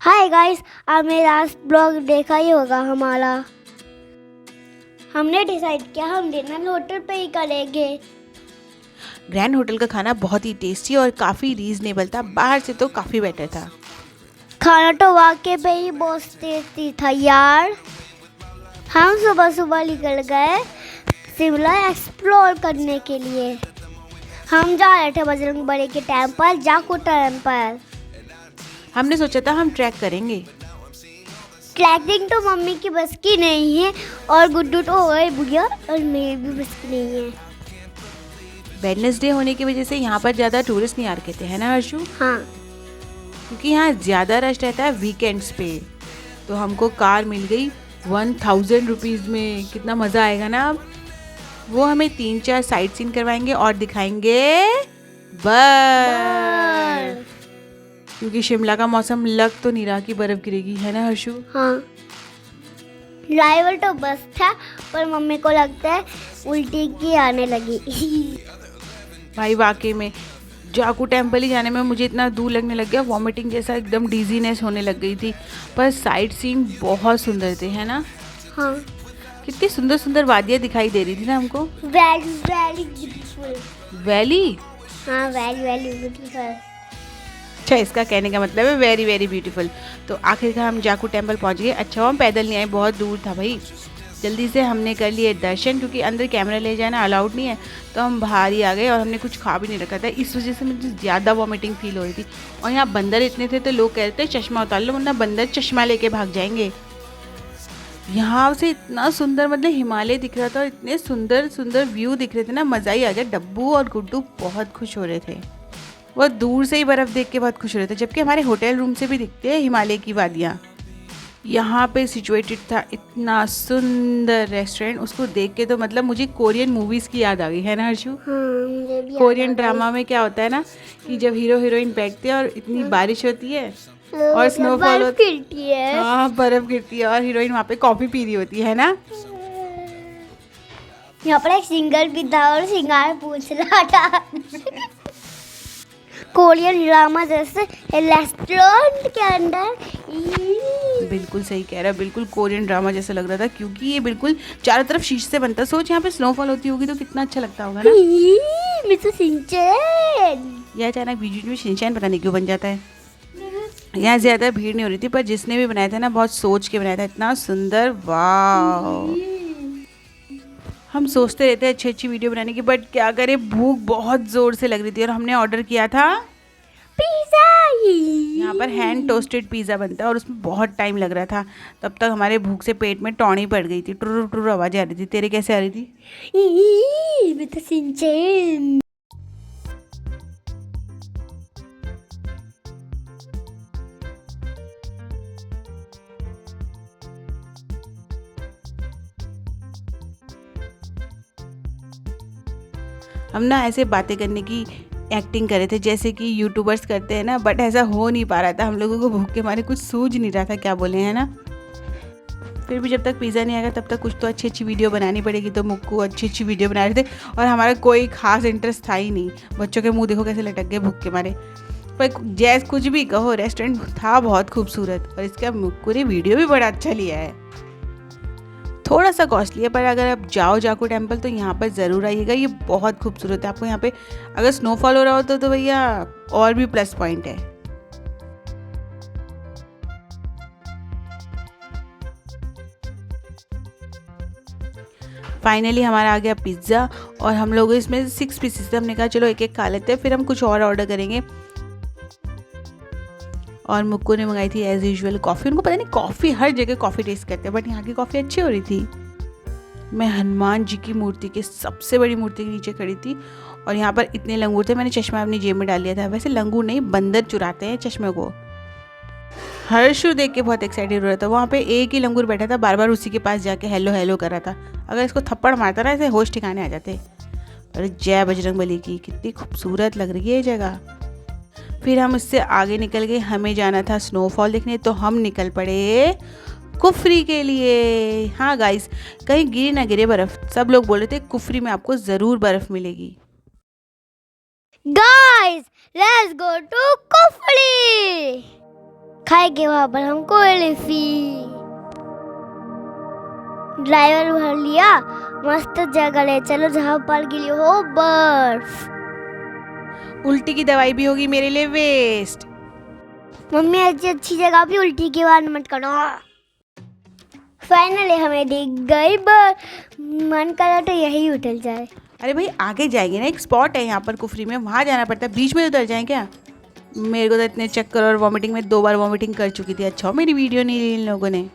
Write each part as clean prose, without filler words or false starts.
Hi guys, आपने last blog देखा ही होगा हमारा। हमने डिसाइड किया हम डिनर होटल पे ही करेंगे। ग्रैंड होटल का खाना बहुत ही टेस्टी और काफ़ी रीजनेबल था। बाहर से तो काफ़ी बेटर था। खाना तो वाकई पे ही बहुत टेस्टी था यार। हम सुबह सुबह निकल गए शिमला एक्सप्लोर करने के लिए। हम जा रहे थे बजरंग बली के टेम्पल, जाकू टेम्पल। हमने सोचा था हम ट्रैक करेंगे। ट्रैकिंग तो मम्मी की बस की नहीं है और गुड्डू तो हो गए बुढ़िया और मेरी भी बस की नहीं है। वेडनेसडे होने की वजह से यहाँ पर ज़्यादा टूरिस्ट नहीं आ रखे थे, है ना हर्षु? हाँ, क्योंकि यहाँ ज़्यादा रश रहता है वीकेंड्स पे। तो हमको कार मिल गई 1000 रुपीज़ में। कितना मज़ा आएगा ना। अब वो हमें 3-4 साइट सीन करवाएंगे और दिखाएंगे बर्फ। क्योंकि शिमला का मौसम लग तो नहीं रहा कि बर्फ गिरेगी, है ना हर्षु? हाँ। ड्राइवर तो बस था पर मम्मी को लगता है उल्टी की आने लगी। भाई वाकई में जाकू टेम्पल ही जाने में मुझे इतना दूर लगने लग गया, वॉमिटिंग जैसा एकदम डिजीनेस होने लग गई थी। पर साइट सीन बहुत सुंदर थे, है ना? हाँ, कितनी सुंदर सुंदर वादियाँ दिखाई दे रही थी ना हमको। Very very beautiful. वैली। हाँ, वेरी वेरी ब्यूटीफुल। अच्छा, इसका कहने का मतलब है वेरी वेरी ब्यूटीफुल। तो आखिरकार हम जाकू टेम्पल पहुंच गए। अच्छा, हम पैदल नहीं आए, बहुत दूर था भाई। जल्दी से हमने कर लिए दर्शन, क्योंकि अंदर कैमरा ले जाना अलाउड नहीं है। तो हम बाहर ही आ गए और हमने कुछ खा भी नहीं रखा था। इस वजह से मुझे ज़्यादा वॉमिटिंग फील हो रही थी। और यहाँ बंदर इतने थे तो लोग कह रहे थे चश्मा उतार लो वरना बंदर चश्मा लेके भाग जाएंगे। यहाँ से इतना सुंदर मतलब हिमालय दिख रहा था और इतने सुंदर सुंदर व्यू दिख रहे थे ना, मज़ा ही आ गया। डब्बू और गुड्डू बहुत खुश हो रहे थे। वो दूर से ही बर्फ़ देख के बहुत खुश हो रहे थे, जबकि हमारे होटल रूम से भी दिखते हैं हिमालय की वादियाँ। यहाँ पे सिचुएटेड था इतना सुंदर रेस्टोरेंट। उसको देख के तो मतलब मुझे कोरियन मूवीज़ की याद आ गई, है ना हर्षु? हाँ, मुझे भी कोरियन ड्रामा में क्या होता है ना कि जब हीरो हीरोइन बैठते हैं और इतनी बारिश होती है और स्नोफॉल बर्फ गिरती है। हाँ, बर्फ़ गिरती है और हीरोइन वहाँ पे कॉफ़ी पी रही होती है ना। यहाँ पर एक सिंगर भी था और सिंगार पूछ रहा था। कोरियन ड्रामा जैसे रेस्टोरेंट के अंदर। बिल्कुल सही कह रहा है, बिल्कुल कोरियन ड्रामा जैसा लग रहा था, क्योंकि ये बिल्कुल चारों तरफ शीशे से बनता। सोच यहाँ पे स्नोफॉल होती होगी तो कितना अच्छा लगता होगा ना। मिस्टर सिंचन। यह अचानक बीच में शिनचैन पता नहीं क्यों बन जाता है। यहाँ ज़्यादा भीड़ नहीं हो रही थी, पर जिसने भी बनाया था ना बहुत सोच के बनाया था। इतना सुंदर, वाह। हम सोचते रहते हैं अच्छी अच्छी वीडियो बनाने की, बट क्या करें, भूख बहुत ज़ोर से लग रही थी और हमने ऑर्डर किया था पिज़्ज़ा। यहाँ पर हैंड टोस्टेड पिज़्ज़ा बनता है और उसमें बहुत टाइम लग रहा था। तब तक हमारे भूख से पेट में टौनी पड़ गई थी। टुर टुर आवाज़ आ रही थी। तेरे कैसे आ रही थी? मिस्टर सिंचन। हम ना ऐसे बातें करने की एक्टिंग कर रहे थे जैसे कि यूट्यूबर्स करते हैं ना, बट ऐसा हो नहीं पा रहा था। हम लोगों को भूख के मारे कुछ सूझ नहीं रहा था क्या बोले, है ना। फिर भी जब तक पिज़्ज़ा नहीं आएगा तब तक कुछ तो अच्छी अच्छी वीडियो बनानी पड़ेगी। तो मुक्कू अच्छी अच्छी वीडियो बना रहे थे और हमारा कोई खास इंटरेस्ट था ही नहीं। बच्चों के मुंह देखो कैसे लटक गए भूख के मारे। पर जैस कुछ भी कहो, रेस्टोरेंट था बहुत खूबसूरत और इसका मुक्कू ने वीडियो भी बड़ा अच्छा लिया है। थोड़ा सा कॉस्टली है, पर अगर आप जाओ जाकू टेम्पल तो यहाँ पर ज़रूर आइएगा। ये बहुत खूबसूरत है। आपको यहाँ पे अगर स्नोफॉल हो रहा हो तो भैया और भी प्लस पॉइंट है। फाइनली हमारा आ गया पिज़्ज़ा और हम लोग इसमें 6 पीसेस थे। हमने कहा चलो एक एक खा लेते हैं, फिर हम कुछ और ऑर्डर करेंगे। और मुक्कू ने मंगाई थी एज़ यूजुअल कॉफ़ी। उनको पता नहीं कॉफ़ी, हर जगह कॉफ़ी टेस्ट करते हैं, बट यहाँ की कॉफ़ी अच्छी हो रही थी। मैं हनुमान जी की मूर्ति के सबसे बड़ी मूर्ति के नीचे खड़ी थी और यहाँ पर इतने लंगूर थे, मैंने चश्मा अपनी जेब में डाल लिया था। वैसे लंगूर नहीं, बंदर चुराते हैं चश्मे को। हर्षु देख के बहुत एक्साइटेड हो रहा था। वहाँ पे एक ही लंगूर बैठा था, बार बार उसी के पास जाके हेलो हेलो कर रहा था। अगर इसको थप्पड़ मारता ना ऐसे होश ठिकाने आ जाते। अरे जय बजरंग बली की, कितनी खूबसूरत लग रही है ये जगह। फिर हम इससे आगे निकल गए। हमें जाना था स्नोफॉल देखने, तो हम निकल पड़े कुफरी के लिए। हाँ गाइस, कहीं गिरे ना गिरे बर्फ़। सब लोग बोल रहे थे कुफरी में आपको ज़रूर बर्फ़ मिलेगी। Guys, let's go to Kufri. खाएंगे वहाँ पर हम कुल्फी। ड्राइवर भर लिया, मस्त जगह ले चलो जहाँ पर गिरी हो बर्फ। उल्टी की दवाई भी होगी मेरे लिए वेस्ट। मम्मी ऐसी अच्छी जगह भी उल्टी की बात मत करो। फाइनली हमें दिख गई बर्फ, मन करा तो यही उतर जाए। अरे भाई आगे जाएंगे ना, एक स्पॉट है यहाँ पर कुफरी में, वहाँ जाना पड़ता है, बीच में उतर जाएं क्या? मेरे को तो इतने चक्कर और वॉमिटिंग में 2 बार वॉमिटिंग कर चुकी थी। अच्छा मेरी वीडियो नहीं ली इन लोगों ने।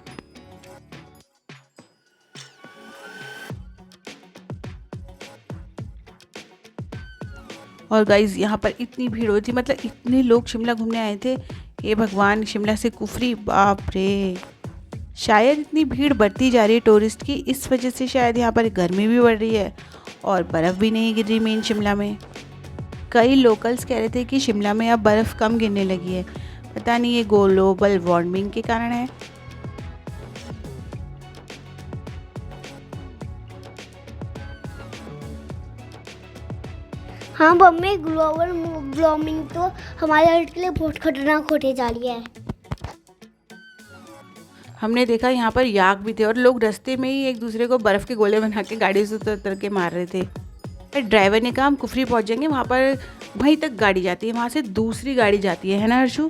और गाइज यहाँ पर इतनी भीड़ होती थी, मतलब इतने लोग शिमला घूमने आए थे। हे भगवान, शिमला से कुफरी, बाप रे। शायद इतनी भीड़ बढ़ती जा रही है टूरिस्ट की, इस वजह से शायद यहाँ पर गर्मी भी बढ़ रही है और बर्फ़ भी नहीं गिर रही मेन शिमला में। कई लोकल्स कह रहे थे कि शिमला में अब बर्फ़ कम गिरने लगी है, पता नहीं ये ग्लोबल वार्मिंग के कारण है। हाँ मम्मी, ग्लोबल वार्मिंग तो हमारे अर्थ के लिए बहुत खतरनाक होते जा रही है। हमने देखा यहाँ पर याक भी थे और लोग रास्ते में ही एक दूसरे को बर्फ़ के गोले बना के गाड़ी से उतर उतर के मार रहे थे। फिर ड्राइवर ने कहा हम कुफरी पहुँच जाएंगे, वहाँ पर वहीं तक गाड़ी जाती है, वहाँ से दूसरी गाड़ी जाती है ना हर्षु?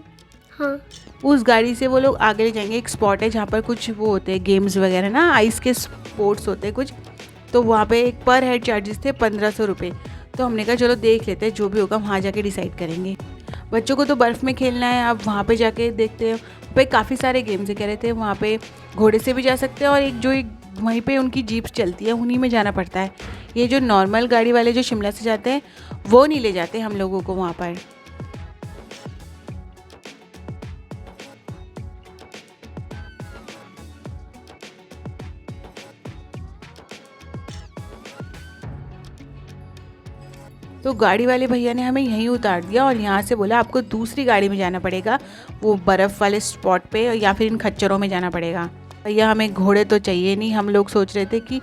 हाँ, उस गाड़ी से वो लोग आगे ले जाएंगे। एक स्पॉट है जहाँ पर कुछ वो होते हैं गेम्स वगैरह ना, आइस के स्पोर्ट्स होते हैं कुछ, तो वहाँ पे एक पर हेड चार्जेस थे 1500 रुपये। तो हमने कहा चलो देख लेते हैं, जो भी होगा वहाँ जाके डिसाइड करेंगे। बच्चों को तो बर्फ़ में खेलना है, अब वहाँ पे जाके देखते हैं। भाई काफ़ी सारे गेम्स है, कह रहे थे वहाँ पे घोड़े से भी जा सकते हैं और एक वहीं पे उनकी जीप चलती है, उन्हीं में जाना पड़ता है। ये जो नॉर्मल गाड़ी वाले जो शिमला से जाते हैं वो नहीं ले जाते हम लोगों को वहाँ पर। तो गाड़ी वाले भैया ने हमें यहीं उतार दिया और यहाँ से बोला आपको दूसरी गाड़ी में जाना पड़ेगा, वो बर्फ़ वाले स्पॉट पे, या फिर इन खच्चरों में जाना पड़ेगा। भैया हमें घोड़े तो चाहिए नहीं, हम लोग सोच रहे थे कि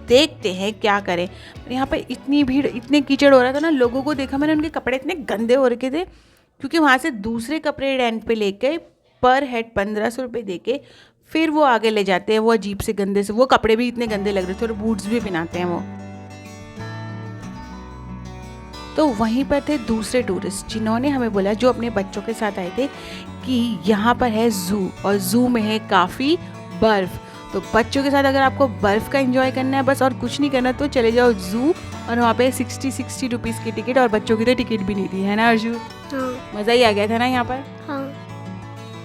देखते हैं क्या करें। यहाँ पर इतनी भीड़, इतने कीचड़ हो रहा था ना, लोगों को देखा मैंने, उनके कपड़े इतने गंदे हो रखे थे, क्योंकि वहाँ से दूसरे कपड़े रेंट पे लेके पर हेड 1500 रुपये दे के फिर वो आगे ले जाते हैं। वो अजीब से गंदे से, वो कपड़े भी इतने गंदे लग रहे थे और बूट्स भी पहनाते हैं वो। तो वहीं पर थे दूसरे टूरिस्ट जिन्होंने हमें बोला, जो अपने बच्चों के साथ आए थे, कि यहाँ पर है ज़ू और ज़ू में है काफ़ी बर्फ़। तो बच्चों के साथ अगर आपको बर्फ़ का एंजॉय करना है बस और कुछ नहीं करना, तो चले जाओ ज़ू। और वहाँ पे 60 रुपीज़ की टिकट, और बच्चों की तो टिकट भी नहीं थी, है ना अर्जू? हाँ, मज़ा ही आ गया था ना यहाँ पर। हाँ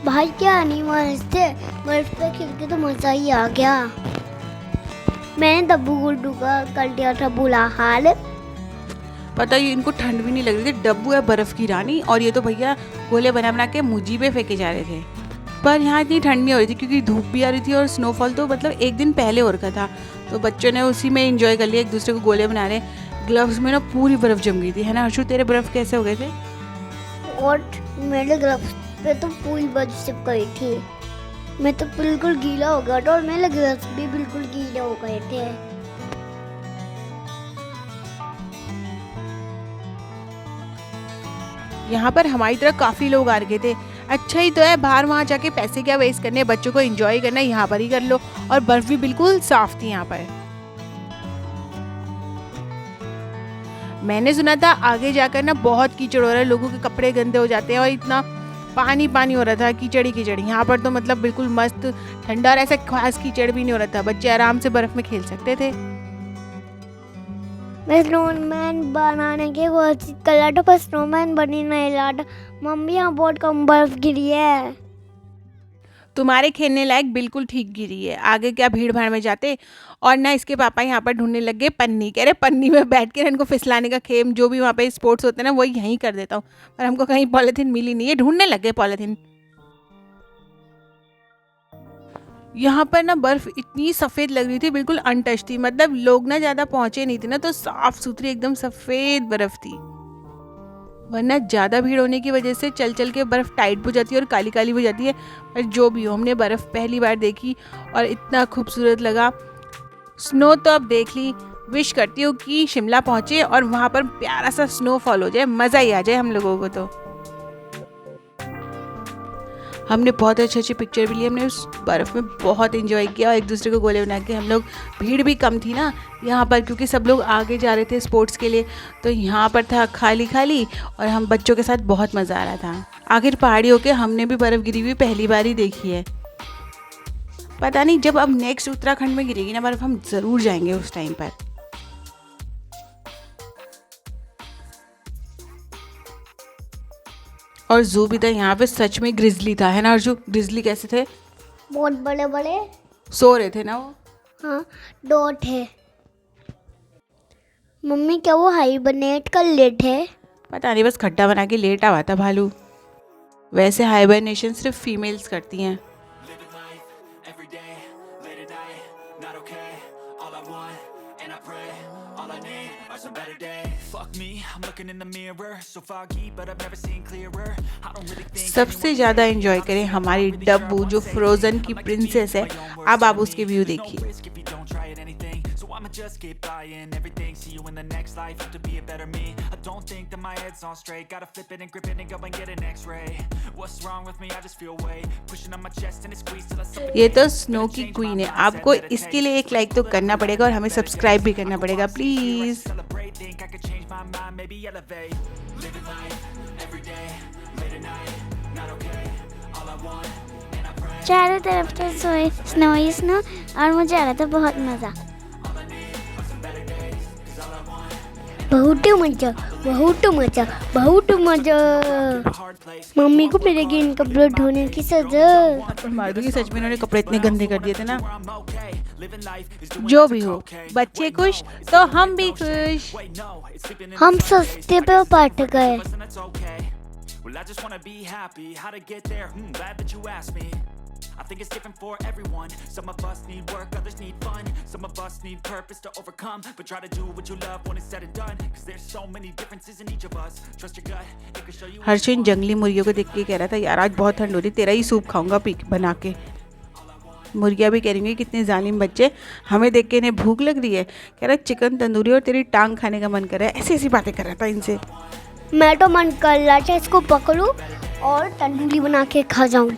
भाई, क्या एनिमल्स थे, बर्फ पे खेल के तो मज़ा ही आ गया। मैंने दब्बू गुड्डू का कर दिया था बुरा हाल। पता ही इनको ठंड भी नहीं लग रही थी, डब्बू है बर्फ़ की रानी, और ये तो भैया गोले बना बना के मुझी पे फेंके जा रहे थे। पर यहाँ इतनी ठंड नहीं हो रही थी क्योंकि धूप भी आ रही थी और स्नोफॉल तो मतलब एक दिन पहले हो रखा था, तो बच्चों ने उसी में एंजॉय कर लिया, एक दूसरे को गोले बना रहे। ग्लव्स में ना पूरी बर्फ़ जम गई थी, है ना हर्षु? तेरे बर्फ़ कैसे हो गए थे? और मेरे ग्लव्स पे तो पूरी बर्फ चिपक गई थी, मैं तो बिल्कुल गीला हो गया था और मेरे ग्लव्स भी बिल्कुल गीले हो गए थे। यहाँ पर हमारी तरह काफ़ी लोग आ रखे थे। अच्छा ही तो है, बाहर वहाँ जाके पैसे क्या वेस्ट करने, बच्चों को एंजॉय करना है, यहाँ पर ही कर लो। और बर्फ़ भी बिल्कुल साफ़ थी यहाँ पर। मैंने सुना था आगे जाकर ना बहुत कीचड़ हो रहा है, लोगों के कपड़े गंदे हो जाते हैं और इतना पानी पानी हो रहा था, कीचड़ ही कीचड़। यहाँ पर तो मतलब बिल्कुल मस्त ठंडा और ऐसा खास कीचड़ भी नहीं हो रहा था, बच्चे आराम से बर्फ़ में खेल सकते थे। मैं स्नोमैन बनाने की कोशिश कर रहा था पर स्नोमैन बनी नहीं रहा था। मम्मी, यहाँ बहुत कम बर्फ गिरी है। तुम्हारे खेलने लायक बिल्कुल ठीक गिरी है, आगे क्या भीड़ भाड़ में जाते। और ना इसके पापा यहाँ पर ढूंढने लग गए पन्नी, कह रहे पन्नी में बैठ के इनको फिसलाने का खेम, जो भी वहाँ पे स्पोर्ट्स होते हैं ना, वही यहीं कर देता हूँ। पर हमको कहीं पॉलीथीन मिली नहीं है, ढूंढने लग गए पॉलीथीन। यहाँ पर ना बर्फ़ इतनी सफ़ेद लग रही थी, बिल्कुल अनटच थी, मतलब लोग ना ज़्यादा पहुँचे नहीं थे ना, तो साफ़ सुथरी एकदम सफ़ेद बर्फ़ थी। वरना ज़्यादा भीड़ होने की वजह से चल चल के बर्फ़ टाइट हो जाती है और काली काली हो जाती है। पर जो भी हो, हमने बर्फ़ पहली बार देखी और इतना खूबसूरत लगा। स्नो तो अब देख ली, विश करती हूँ कि शिमला पहुँचे और वहाँ पर प्यारा सा स्नोफॉल हो जाए, मज़ा ही आ जाए हम लोगों को। तो हमने बहुत अच्छी अच्छी पिक्चर भी ली, हमने उस बर्फ़ में बहुत एंजॉय किया और एक दूसरे को गोले बना के हम लोग, भीड़ भी कम थी ना यहाँ पर क्योंकि सब लोग आगे जा रहे थे स्पोर्ट्स के लिए, तो यहाँ पर था खाली खाली और हम बच्चों के साथ बहुत मज़ा आ रहा था। आखिर पहाड़ियों के हमने भी बर्फ़ गिरी हुई पहली बार ही देखी है। पता नहीं जब अब नेक्स्ट उत्तराखंड में गिरेगी ना बर्फ़, हम ज़रूर जाएंगे उस टाइम पर। और जू भी था यहाँ पे, सच में ग्रिजली था, है ना अर्जू? ग्रिजली कैसे थे? बहुत बड़े बड़े सो रहे थे ना वो। हाँ, डॉट है। मम्मी क्या वो हाइबरनेट कर लेट है? पता नहीं, बस खड्डा बना के लेटा हुआ था भालू। वैसे हाइबरनेशन सिर्फ फीमेल्स करती हैं। सबसे ज़्यादा एंजॉय करें हमारी डब्बू जो फ्रोजन की प्रिंसेस है। अब आप उसके व्यू देखिए। Just get by and everything. See you in the next life. Have to be a better me. I don't think that my head's on straight. Gotta flip it and grip it and go and get an X-ray. What's wrong with me? I just feel weight pushing on my chest and it squeezes till I suffocate. ये तो snow की queen है। आपको इसके लिए एक like तो करना पड़ेगा और हमें सब्सक्राइब भी करना पड़ेगा प्लीज। चारों तरफ तो स्नो ही स्नो और मुझे आ रहा था बहुत मज़ा। बहुत मज़ा, बहुत मज़ा, बहुत मज़ा। मम्मी को मेरे गेंद कपड़े धोने की सजा। मार दूंगी सच में, इन्होंने कपड़े इतने गंदे कर दिए थे ना। जो भी हो, बच्चे खुश तो हम भी खुश। हम सस्ते पे पट गए। I think it's different for everyone. Some of us need work, others need fun. Some of us need purpose to overcome. But try to do what you love when it's said and done. Cause there's so many differences in each of us. Trust your gut, it can show you. हर्षिन जंगली मुर्गियों को देख के कह रहा था यार आज बहुत ठंड हो रही, तेरा ही सूप खाऊंगा पीक बना के। मुर्गियाँ भी कह रही हैं कितने जालिम बच्चे, हमें देख के इन्हें भूख लग रही है, कह रहा चिकन तंदूरी और तेरी टांग खाने का मन कर रहा है। ऐसी ऐसी बातें कर रहा था इनसे। मैं तो मन कर रहा था इसको पकड़ूं और तंदूरी बना के खा जाऊं।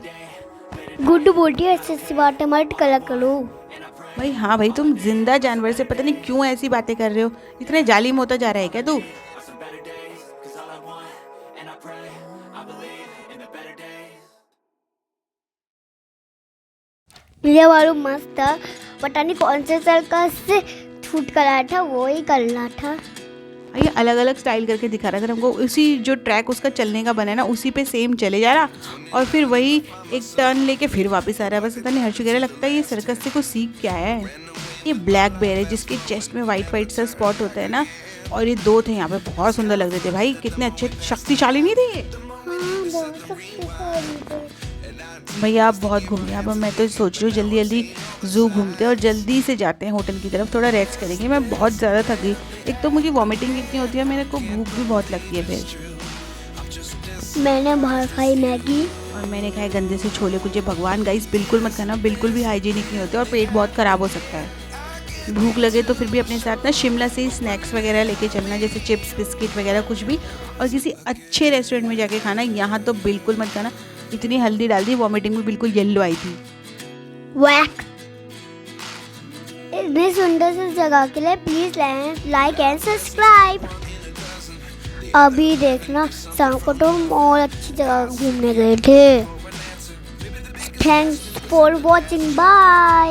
गुड बोलती है, ऐसी बातें मत करा करो भाई। हाँ भाई, तुम जिंदा जानवर से पता नहीं क्यों ऐसी बातें कर रहे हो, इतने जालिम होता जा रहा है क्या तू? ये वाला मस्त था, पता नहीं कौन से सर्कस से छूट कर आया था, वो ही करना था। ये अलग अलग स्टाइल करके दिखा रहा था हमको, उसी जो ट्रैक उसका चलने का बना है ना उसी पे सेम चले जा रहा और फिर वही एक टर्न लेके फिर वापस आ रहा है। बस पता नहीं हर्षु कह रहा लगता है ये सर्कस से कुछ सीख क्या है। ये ब्लैक बेयर है जिसके चेस्ट में वाइट वाइट सा स्पॉट होता है ना, और ये दो थे यहाँ पे, बहुत सुंदर लग रहे थे भाई। कितने अच्छे शक्तिशाली नहीं थे ये? भैया आप बहुत घूमिए। अब मैं तो सोच रही हूँ जल्दी जल्दी ज़ू घूमते हैं और जल्दी से जाते हैं होटल की तरफ, थोड़ा रेस्ट करेंगे। मैं बहुत ज़्यादा थक गई, एक तो मुझे वॉमिटिंग इतनी होती है, मेरे को भूख भी बहुत लगती है। फिर मैंने बाहर खाई मैगी और मैंने खाए गंदे से छोले कुलचे। भगवान गाइस बिल्कुल मत खाना, बिल्कुल भी हाइजीनिक नहीं होते और पेट बहुत ख़राब हो सकता है। भूख लगे तो फिर भी अपने साथ ना शिमला से ही स्नैक्स वगैरह लेके चलना, जैसे चिप्स बिस्किट वगैरह कुछ भी, और किसी अच्छे रेस्टोरेंट में जाके खाना। यहाँ तो बिल्कुल मत खाना, इतनी हल्दी डाल दी, वॉमिटिंग भी बिल्कुल येलो आई थी। वैक। इतनी सुंदर सी जगह के लिए प्लीज लाइक एंड सब्सक्राइब। अभी देखना शाम को तो हम और अच्छी जगह घूमने गए थे। Thanks for watching, bye.